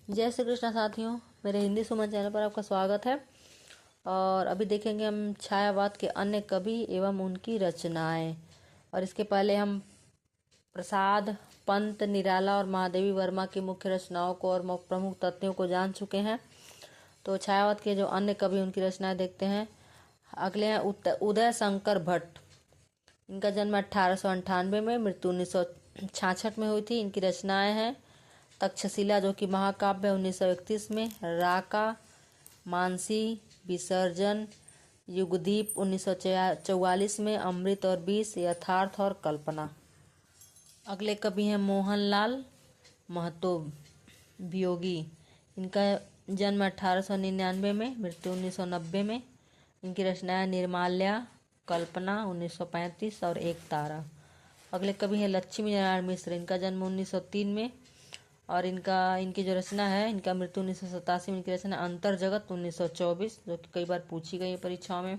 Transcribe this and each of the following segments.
जय श्री कृष्ण साथियों, मेरे हिंदी सुमन चैनल पर आपका स्वागत है। और अभी देखेंगे हम छायावाद के अन्य कवि एवं उनकी रचनाएं। और इसके पहले हम प्रसाद, पंत, निराला और महादेवी वर्मा की मुख्य रचनाओं को और प्रमुख तथ्यों को जान चुके हैं। तो छायावाद के जो अन्य कवि उनकी रचनाएं देखते हैं। अगले हैं उदय शंकर भट्ट। इनका जन्म 1898 में, मृत्यु 1966 में हुई थी। इनकी रचनाएं हैं तक्षशिला जो कि महाकाव्य 1931 में, राका, मानसी, विसर्जन, युगदीप 1944 में, अमृत और विष, यथार्थ और कल्पना। अगले कवि हैं मोहनलाल महतो वियोगी। इनका जन्म 1899 में, मृत्यु 1990 में। इनकी रचनाएं निर्माल्या, कल्पना 1935 और एक तारा। अगले कवि हैं लक्ष्मी नारायण मिश्र। इनका जन्म 1903 में और इनकी जो रचना है, इनका मृत्यु 1987 में। इनकी रचना अंतर जगत 1924 जो कि कई बार पूछी गई है परीक्षाओं में।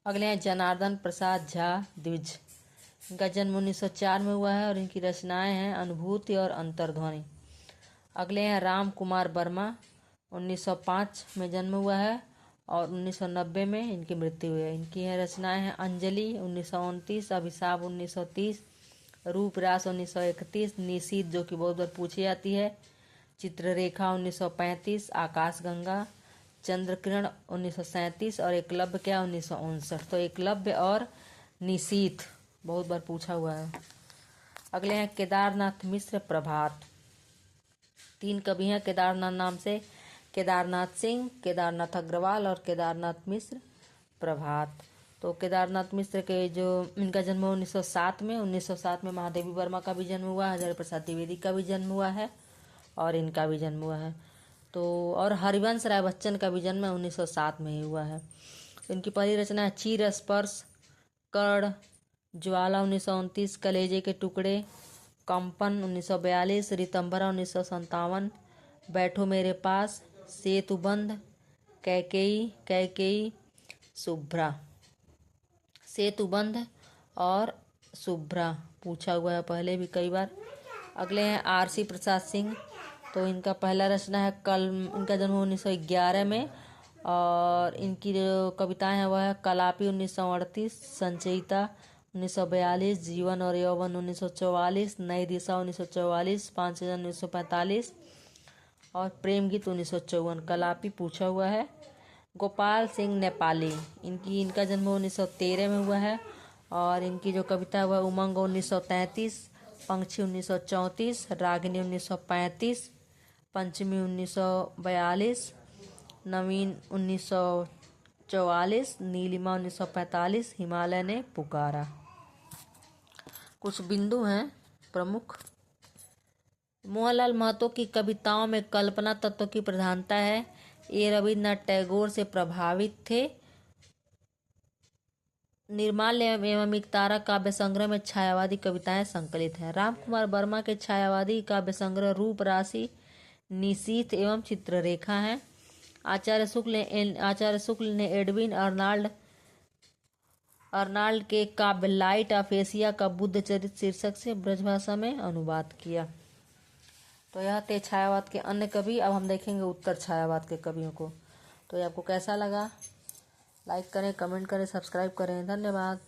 अगले हैं जनार्दन प्रसाद झा द्विज। इनका जन्म 1904 में हुआ है और इनकी रचनाएं हैं अनुभूति और अंतर्ध्वनि। अगले हैं राम कुमार वर्मा। 1905 में जन्म हुआ है और 1990 में इनकी मृत्यु हुई है। इनकी रचनाएं हैं अंजलि 1929, अभिशाप 1930, रूपरास 1931, निशीथ जो कि बहुत बार पूछी जाती है, चित्ररेखा 1935, आकाशगंगा, चंद्रकिरण 1937 और एकलव्य 1959। तो एकलव्य और निशीथ बहुत बार पूछा हुआ है। अगले हैं केदारनाथ मिश्र प्रभात। 3 कवि हैं केदारनाथ नाम से, केदारनाथ सिंह, केदारनाथ अग्रवाल और केदारनाथ मिश्र प्रभात। तो केदारनाथ मिश्र के जो इनका जन्म 1907 में, 1907 में महादेवी वर्मा का भी जन्म हुआ है, हजारी प्रसाद द्विवेदी का भी जन्म हुआ है और इनका भी जन्म हुआ है। तो और हरिवंश राय बच्चन का भी जन्म 1907 में ही हुआ है। तो इनकी पहली रचना है चीर स्पर्श, कर्ण, ज्वाला 1929, कलेजे के टुकड़े, कंपन 1942, रितंबरा 1957, बैठो मेरे पास, सेतुबंध, कैकेयी, शुभ्रा। सेतुबंध और शुभ्रा पूछा हुआ है पहले भी कई बार। अगले हैं आरसी प्रसाद सिंह। तो इनका पहला रचना है इनका जन्म 1911 में और इनकी जो कविताएं हैं वह है कलापी 1938, संचयिता 1942, जीवन और यौवन 1944, नई दिशा 1944, 5 जन 1945 और प्रेम गीत 1954। कलापी पूछा हुआ है। गोपाल सिंह नेपाली। इनका जन्म 1913 में हुआ है और इनकी जो कविता है वह उमंग 1933, पंक्षी 1934, रागिनी 1935, पंचमी 1942, नवीन 1944, नीलिमा 1945, हिमालय ने पुकारा। कुछ बिंदु हैं प्रमुख। मोहनलाल महतो की कविताओं में कल्पना तत्व की प्रधानता है। ये रविन्द्रनाथ टैगोर से प्रभावित थे। निर्माल्य एवं एक तारा काव्य संग्रह में छायावादी कविताएं संकलित हैं। राम कुमार वर्मा के छायावादी काव्य संग्रह रूप राशि, निशीथ एवं चित्ररेखा हैं। आचार्य शुक्ल ने एडविन अर्नाल्ड के काव्य लाइट ऑफ एशिया का बुद्ध चरित्र शीर्षक से ब्रजभाषा में अनुवाद किया। तो यह थे छायावाद के अन्य कवि। अब हम देखेंगे उत्तर छायावाद के कवियों को। तो ये आपको कैसा लगा? लाइक करें, कमेंट करें, सब्सक्राइब करें। धन्यवाद।